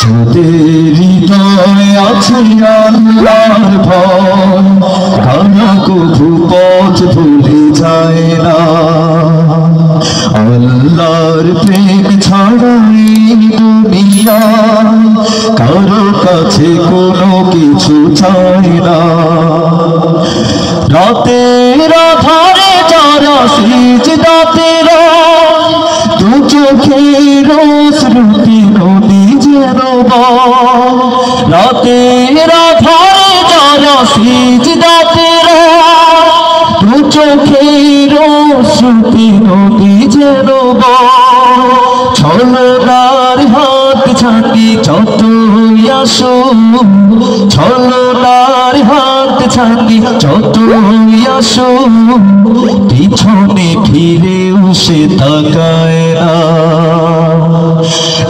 যাদের হৃদয়ে আছে আল্লাহর ভয়, কারা কভু পথ ভুলে যায় না। আল্লাহর প্রেম ছাড়া এই দুনিয়ায় কারো কাছে কোনো কিছু চায় না। রাতের আধারে যারা সিজদাতে রয়, দু চোখের স্মৃতি নদী যেন বয়। রাতের আধারে যারা সিজদাতে রয়, দু চোখের স্মৃতি নদী যেন বয়। ছলনার হাত ছাড়ি যতই আসুক, ছলনার হাত ছাড়ি যতই আসুক, পিছনে ফিরেও সে তাকায় না।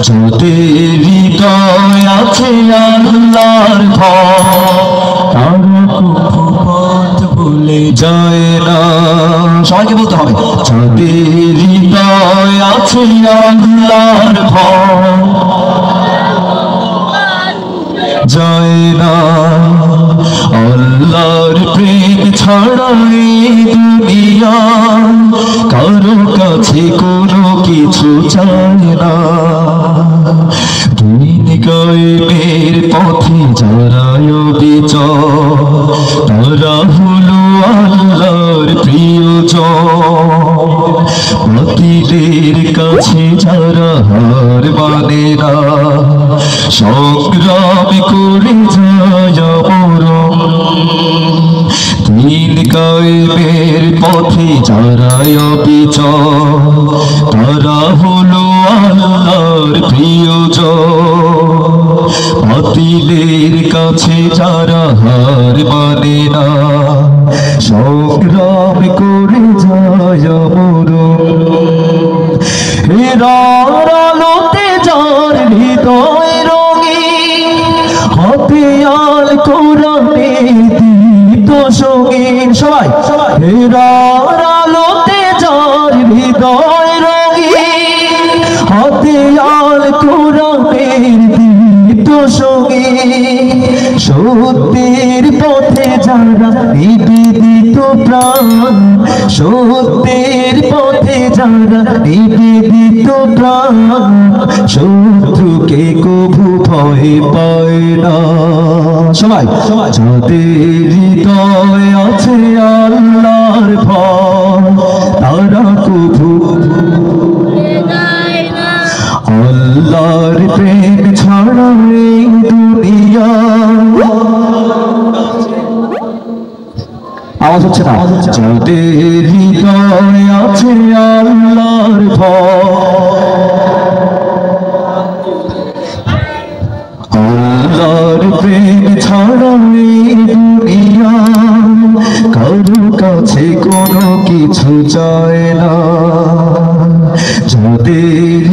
যাদের হৃদয় আছে আল্লাহর ভয়, তারা কভু পথ ভুলে যায় না। সবাইকে বলতে হবে, যাদের হৃদয় আছে আল্লাহর ভয় যায় না। আল্লাহর প্রেম ছাড়া এই দুনিয়া কারো কাছে কোনো কিছু চায় না। দিন কায়েমের পথে যারা অবিচল, তারা হলো আল্লাহর প্রিয়জন। বাতিলের কাছে যারা হার মানে না, সংগ্রাম করে যায় মরণ। দিন কায়েমের পথে যারা অবিচল, তারা হলো আল্লাহর প্রিয়জন। বাতিলের কাছে যারা হার মানে না, সংগ্রাম করে যায় মরণ। হেরার আলোতে যার হৃদয় রঙিন, হাতে আল কোরআনের দীপ্ত সঙ্গীন। সবাই হেরার আলোতে যার হৃদয় রঙিন, হাতে আল কোরআনের দীপ্ত সঙ্গীন। সত্যের পথে যারা নিবেদিত প্রাণ, সত্যের পথে যারা নিবেদিত প্রাণ, শত্রুকে কভু ভয় পায় না। সবাই যাদের হৃদয় আছে আল্লাহর ভয়, তারা কভু আল্লাহর প্রেম ছাড়া এই দুনিয়া। আওয়াজ হচ্ছে না? যাদের হৃদয় আছে আল্লাহর ভয়, আল্লাহর প্রেম ছাড়া এই দুনিয়া কারো কাছে কোনো কিছু চায় না। যাদের